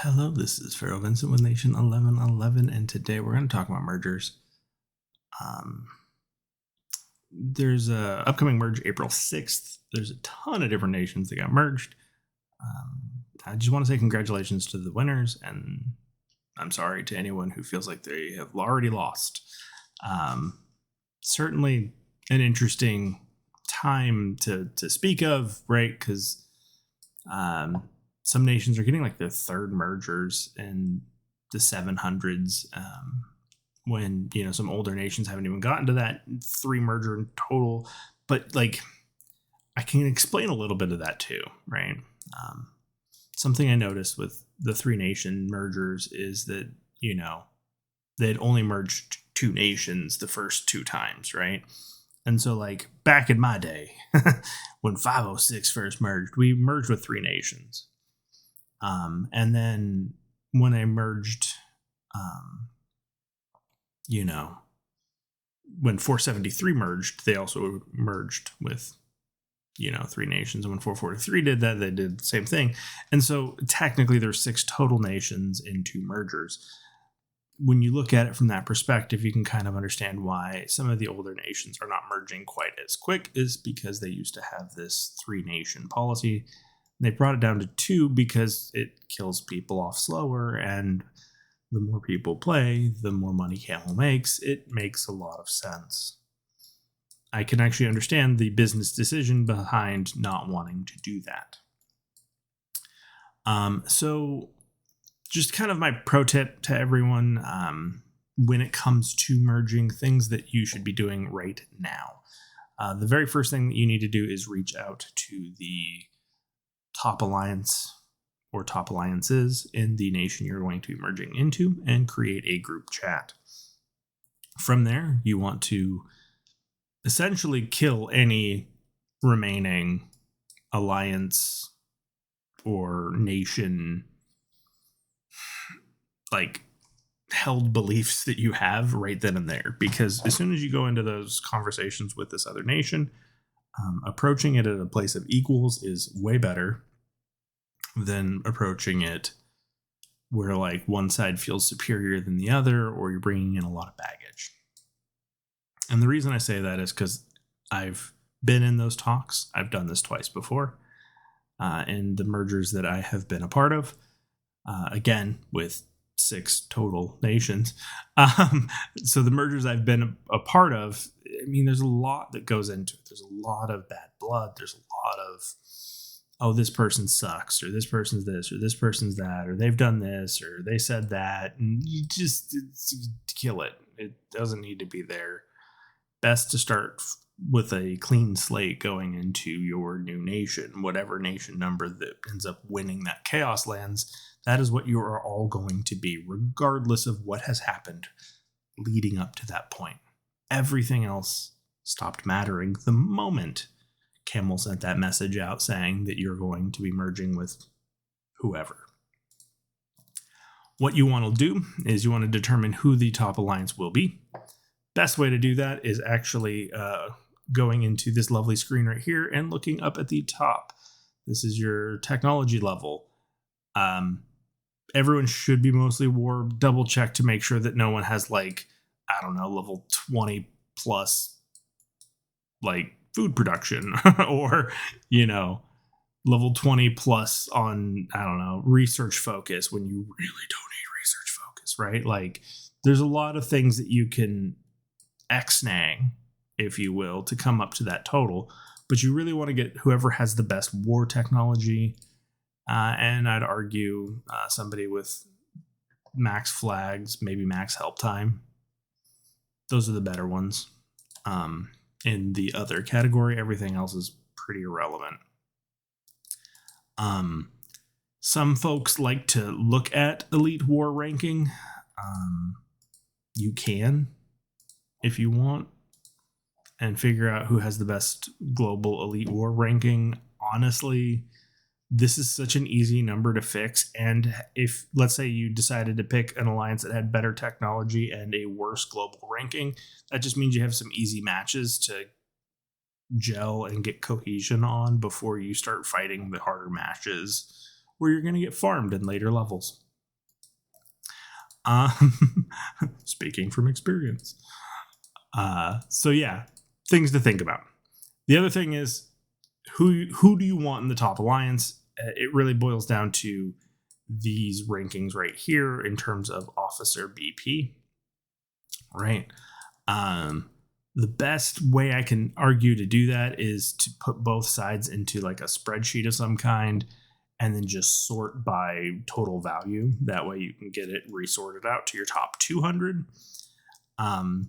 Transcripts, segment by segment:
Hello, this is Pharaoh Vincent with Nation 1111, and today we're going to talk about mergers. Um, there's a upcoming merge April 6th. There's a ton of different nations that got merged. I just want to say congratulations to the winners, and I'm sorry to anyone who feels like they have already lost. Certainly an interesting time to speak of, right? Because some nations are getting like their third mergers in the 700s, when some older nations haven't even gotten to that three merger in total. But like, I can explain a little bit of that too, right? Something I noticed with the three nation mergers is that they'd only merged two nations the first two times, right? And so, like, back in my day, when 506 first merged, we merged with three nations. And then when I merged, when 473 merged, they also merged with, three nations. And when 443 did that, they did the same thing. And so technically there's six total nations in two mergers. When you look at it from that perspective, you can kind of understand why some of the older nations are not merging quite as quick, is because they used to have this three nation policy. They brought it down to two because it kills people off slower, and the more people play, the more money Camel makes. It makes a lot of sense. I can actually understand the business decision behind not wanting to do that. So just kind of my pro tip to everyone, when it comes to merging, things that you should be doing right now. The very first thing that you need to do is reach out to the top alliance or top alliances in the nation you're going to be merging into and create a group chat. From there, you want to essentially kill any remaining alliance or nation like held beliefs that you have right then and there, because as soon as you go into those conversations with this other nation, approaching it at a place of equals is way better than approaching it where like one side feels superior than the other, or you're bringing in a lot of baggage. And the reason I say that is because I've been in those talks. I've done this twice before, in the mergers that I have been a part of, again with six total nations. So the mergers I've been a part of, I mean, there's a lot that goes into it. There's a lot of bad blood. There's a lot of, oh, this person sucks, or this person's this, or this person's that, or they've done this, or they said that, and you just kill it. It doesn't need to be there. Best to start with a clean slate going into your new nation. Whatever nation number that ends up winning that Chaos Lands, that is what you are all going to be, regardless of what has happened leading up to that point. Everything else stopped mattering the moment Camel sent that message out saying that you're going to be merging with whoever. What you want to do is you want to determine who the top alliance will be. Best way to do that is actually going into this lovely screen right here and looking up at the top. This is your technology level. Everyone should be mostly war. Double check to make sure that no one has level 20 plus food production or level 20 plus on research focus, when you really don't need research focus, right? Like, there's a lot of things that you can X-nang, if you will, to come up to that total, but you really want to get whoever has the best war technology, and I'd argue somebody with max flags, maybe max help time. Those are the better ones. In the other category, everything else is pretty irrelevant. Some folks like to look at Elite War ranking. You can, if you want, and figure out who has the best global Elite War ranking. Honestly, this is such an easy number to fix. And if, let's say, you decided to pick an alliance that had better technology and a worse global ranking, that just means you have some easy matches to gel and get cohesion on before you start fighting the harder matches where you're going to get farmed in later levels. Speaking from experience. So yeah, things to think about. The other thing is who do you want in the top alliance? It really boils down to these rankings right here in terms of officer BP, right? The best way I can argue to do that is to put both sides into like a spreadsheet of some kind and then just sort by total value. That way you can get it resorted out to your top 200. And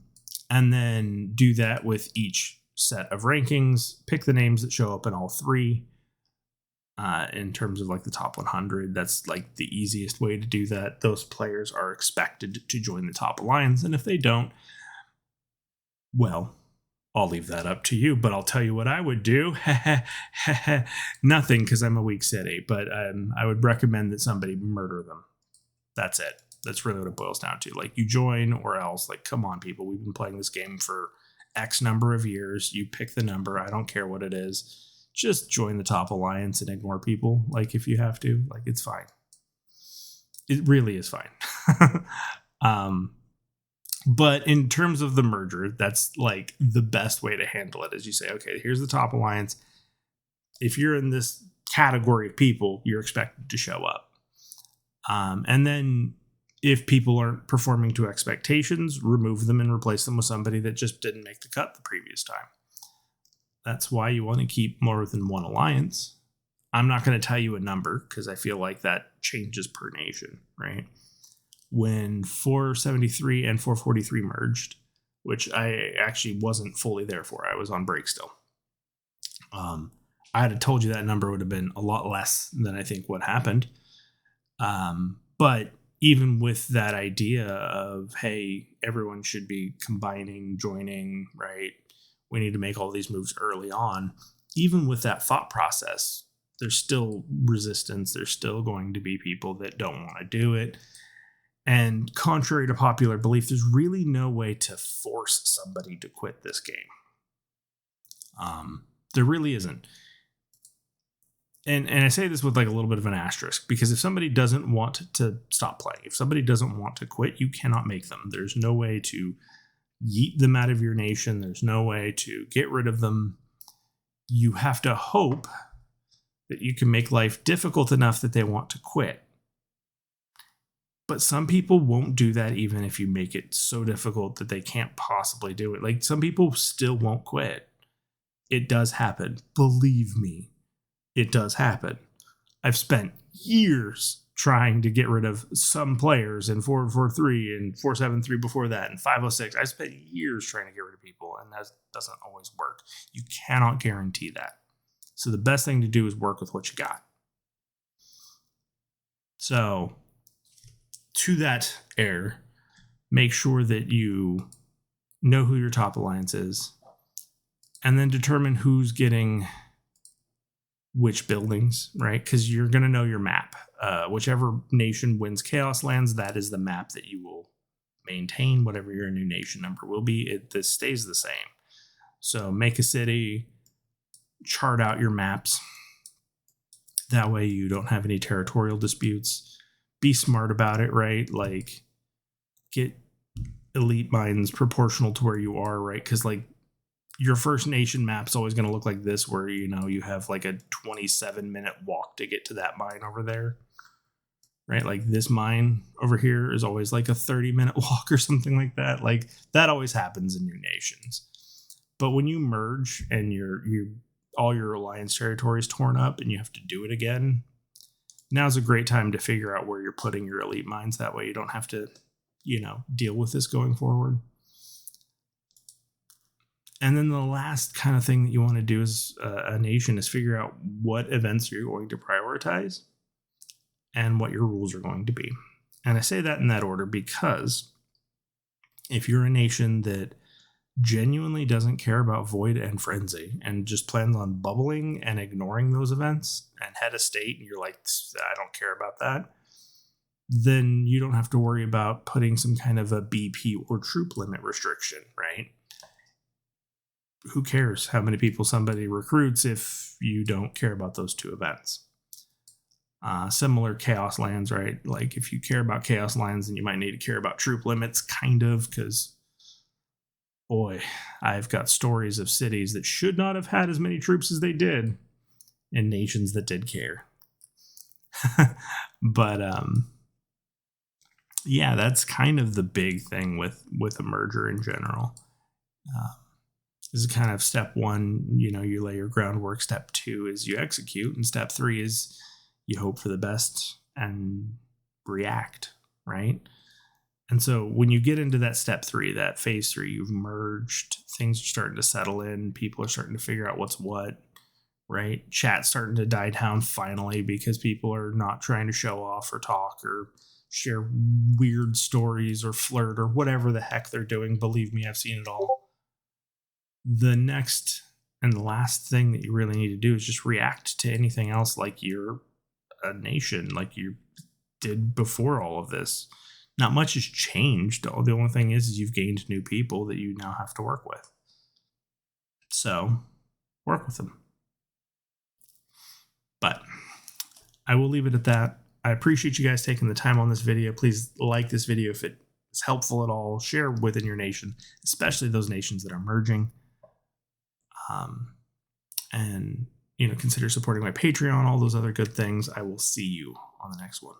then do that with each set of rankings. Pick the names that show up in all three. In terms of like the top 100, that's like the easiest way to do that. Those players are expected to join the top alliance. And if they don't, well, I'll leave that up to you, but I'll tell you what I would do. Nothing, because I'm a weak city, but I would recommend that somebody murder them. That's it. That's really what it boils down to. Like, you join or else. Like, come on, people. We've been playing this game for X number of years. You pick the number. I don't care what it is. Just join the top alliance and ignore people. Like, if you have to. Like, it's fine. It really is fine. But in terms of the merger, that's like the best way to handle it. Is you say, okay, here's the top alliance. If you're in this category of people, you're expected to show up. And then if people aren't performing to expectations, remove them and replace them with somebody that just didn't make the cut the previous time. That's why you want to keep more than one alliance. I'm not going to tell you a number because I feel like that changes per nation, right? When 473 and 443 merged, which I actually wasn't fully there for, I was on break still. I had told you that number would have been a lot less than I think what happened. But even with that idea of, hey, everyone should be combining, joining, right? We need to make all these moves early on. Even with that thought process, there's still resistance. There's still going to be people that don't want to do it. And contrary to popular belief, there's really no way to force somebody to quit this game. There really isn't. And I say this with like a little bit of an asterisk, because if somebody doesn't want to stop playing, if somebody doesn't want to quit, you cannot make them. There's no way to yeet them out of your nation. There's no way to get rid of them. You have to hope that you can make life difficult enough that they want to quit. But some people won't do that even if you make it so difficult that they can't possibly do it. Like, some people still won't quit. It does happen. Believe me, it does happen. I've spent years trying to get rid of some players in 443 and 473 before that and 506. I spent years trying to get rid of people, and that doesn't always work. You cannot guarantee that. So the best thing to do is work with what you got. So, to that air, make sure that you know who your top alliance is, and then determine who's getting which buildings, right? Because you're going to know your map. Whichever nation wins Chaos Lands, that is the map that you will maintain, whatever your new nation number will be. This stays the same. So make a city, chart out your maps. That way you don't have any territorial disputes. Be smart about it, right? Like, get elite mines proportional to where you are, right? Because, like, your first nation map's always going to look like this, where, you know, you have like a 27-minute walk to get to that mine over there, right? Like, this mine over here is always like a 30-minute walk or something like that. Like, that always happens in new nations. But when you merge and all your alliance territory is torn up and you have to do it again, now's a great time to figure out where you're putting your elite mines. That way you don't have to, deal with this going forward. And then the last kind of thing that you want to do as a nation is figure out what events you're going to prioritize and what your rules are going to be. And I say that in that order because if you're a nation that genuinely doesn't care about Void and Frenzy and just plans on bubbling and ignoring those events and head of state, and you're like, I don't care about that, then you don't have to worry about putting some kind of a BP or troop limit restriction, right? Who cares how many people somebody recruits if you don't care about those two events? Similar chaos lands, right? Like if you care about chaos lands, then you might need to care about troop limits, kind of, because boy, I've got stories of cities that should not have had as many troops as they did, and nations that did care. But yeah, that's kind of the big thing with a merger in general. Uh, this is kind of step one. You lay your groundwork. Step two is you execute, and step three is you hope for the best and react. Right. And so when you get into that step three, that phase three, you've merged. Things are starting to settle in. People are starting to figure out what's what. Right. Chat's starting to die down finally because people are not trying to show off or talk or share weird stories or flirt or whatever the heck they're doing. Believe me, I've seen it all. The next and the last thing that you really need to do is just react to anything else like you're a nation, like you did before all of this. Not much has changed. The only thing is you've gained new people that you now have to work with. So work with them. But I will leave it at that. I appreciate you guys taking the time on this video. Please like this video if it is helpful at all. Share within your nation, especially those nations that are merging. And consider supporting my Patreon, all those other good things. I will see you on the next one.